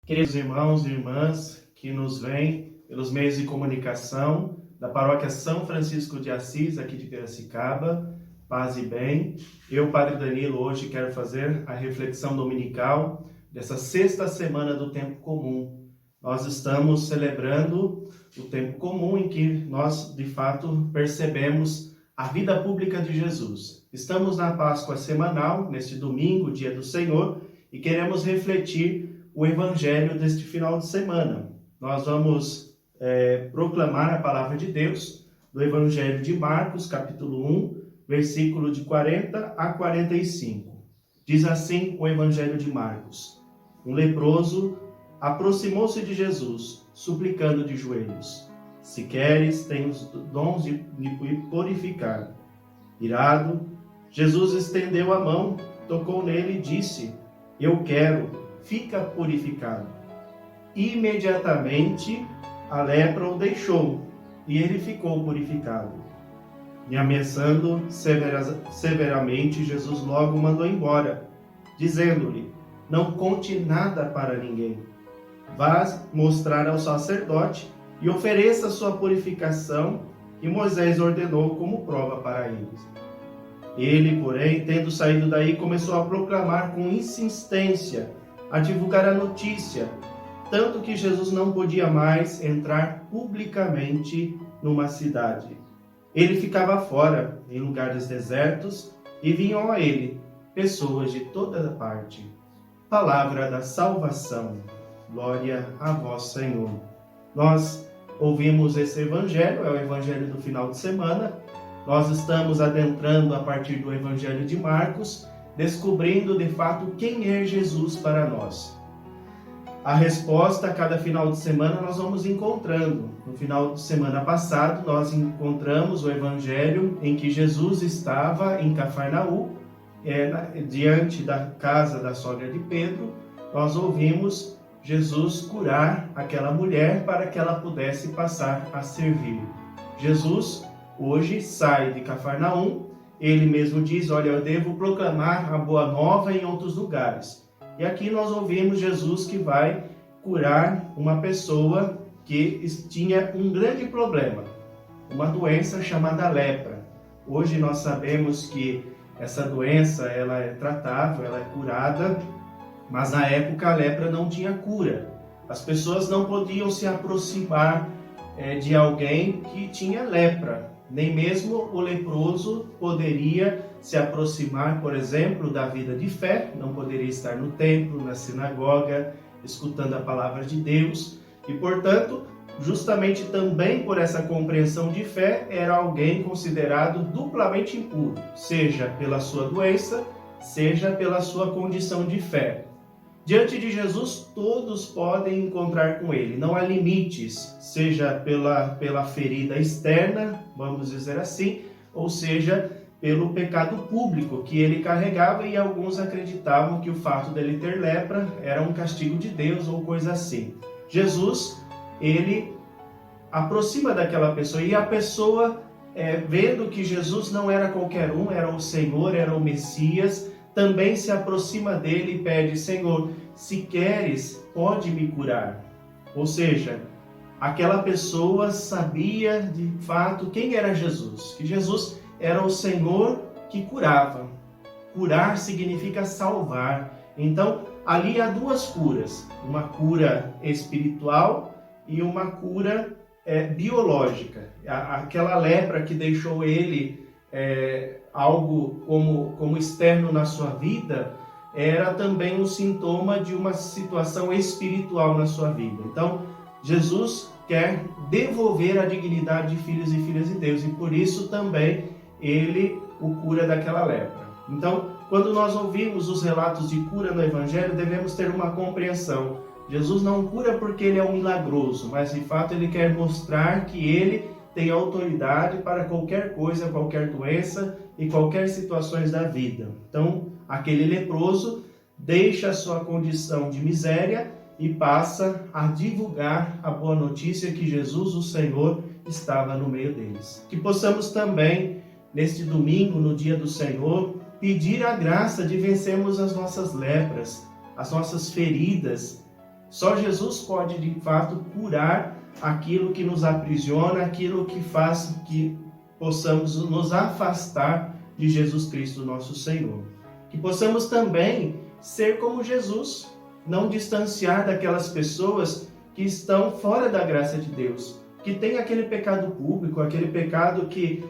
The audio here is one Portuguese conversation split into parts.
Queridos irmãos e irmãs que nos veem pelos meios de comunicação da Paróquia São Francisco de Assis, aqui de Piracicaba, paz e bem. Eu, Padre Danilo, hoje quero fazer a reflexão dominical dessa sexta semana do Tempo Comum. Nós estamos celebrando o Tempo Comum em que nós, de fato, percebemos a vida pública de Jesus. Estamos na Páscoa semanal, neste domingo, dia do Senhor, e queremos refletir o Evangelho deste final de semana. Nós vamos proclamar a palavra de Deus do Evangelho de Marcos, capítulo 1, versículo de 40 a 45. Diz assim o Evangelho de Marcos: Um leproso aproximou-se de Jesus, suplicando de joelhos: Se queres, tem os dons de purificar. Irado, Jesus estendeu a mão, tocou nele e disse: Eu quero, fica purificado. Imediatamente a lepra o deixou e ele ficou purificado. E ameaçando severamente, Jesus logo o mandou embora, dizendo-lhe: Não conte nada para ninguém. Vá mostrar ao sacerdote e ofereça sua purificação, que Moisés ordenou como prova para eles. Ele, porém, tendo saído daí, começou a proclamar com insistência, a divulgar a notícia, tanto que Jesus não podia mais entrar publicamente numa cidade. Ele ficava fora, em lugares desertos, e vinham a ele pessoas de toda parte. Palavra da salvação. Glória a vós, Senhor. Nós ouvimos esse evangelho, é o evangelho do final de semana. Nós estamos adentrando a partir do Evangelho de Marcos, descobrindo de fato quem é Jesus para nós. A resposta a cada final de semana nós vamos encontrando. No final de semana passado nós encontramos o Evangelho em que Jesus estava em Cafarnaum, diante da casa da sogra de Pedro. Nós ouvimos Jesus curar aquela mulher para que ela pudesse passar a servir. Jesus hoje sai de Cafarnaum, ele mesmo diz: olha, eu devo proclamar a boa nova em outros lugares. E aqui nós ouvimos Jesus que vai curar uma pessoa que tinha um grande problema, uma doença chamada lepra. Hoje nós sabemos que essa doença ela é tratável, ela é curada, mas na época a lepra não tinha cura. As pessoas não podiam se aproximar de alguém que tinha lepra. Nem mesmo o leproso poderia se aproximar, por exemplo, da vida de fé, não poderia estar no templo, na sinagoga, escutando a palavra de Deus. E, portanto, justamente também por essa compreensão de fé, era alguém considerado duplamente impuro, seja pela sua doença, seja pela sua condição de fé. Diante de Jesus, todos podem encontrar com ele, não há limites, seja pela ferida externa, vamos dizer assim, ou seja, pelo pecado público que ele carregava, e alguns acreditavam que o fato dele ter lepra era um castigo de Deus ou coisa assim. Jesus, ele aproxima daquela pessoa, e a pessoa, vendo que Jesus não era qualquer um, era o Senhor, era o Messias, também se aproxima dele e pede: Senhor, se queres, pode me curar. Ou seja, aquela pessoa sabia de fato quem era Jesus, que Jesus era o Senhor que curava. Curar significa salvar. Então, ali há duas curas, uma cura espiritual e uma cura biológica. Aquela lepra que deixou ele algo como externo na sua vida, era também um sintoma de uma situação espiritual na sua vida. Então, Jesus quer devolver a dignidade de filhos e filhas de Deus, e por isso também ele o cura daquela lepra. Então, quando nós ouvimos os relatos de cura no Evangelho, devemos ter uma compreensão. Jesus não cura porque ele é um milagroso, mas de fato ele quer mostrar que ele tem autoridade para qualquer coisa, qualquer doença e qualquer situações da vida. Então, aquele leproso deixa a sua condição de miséria e passa a divulgar a boa notícia que Jesus, o Senhor, estava no meio deles. Que possamos também, neste domingo, no dia do Senhor, pedir a graça de vencermos as nossas lepras, as nossas feridas, Só Jesus pode, de fato, curar aquilo que nos aprisiona, aquilo que faz que possamos nos afastar de Jesus Cristo, nosso Senhor. Que possamos também ser como Jesus, não distanciar daquelas pessoas que estão fora da graça de Deus, que tem aquele pecado público, aquele pecado que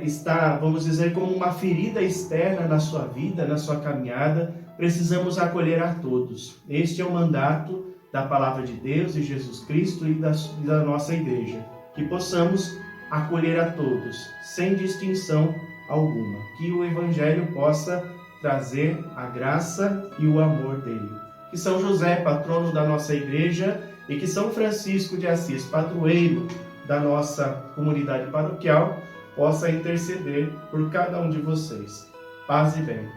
está, vamos dizer, como uma ferida externa na sua vida, na sua caminhada. Precisamos acolher a todos. Este é o mandato da palavra de Deus, de Jesus Cristo e da nossa igreja. Que possamos acolher a todos, sem distinção alguma. Que o Evangelho possa trazer a graça e o amor dele. Que São José, patrono da nossa igreja, e que São Francisco de Assis, padroeiro da nossa comunidade paroquial, possa interceder por cada um de vocês. Paz e bem.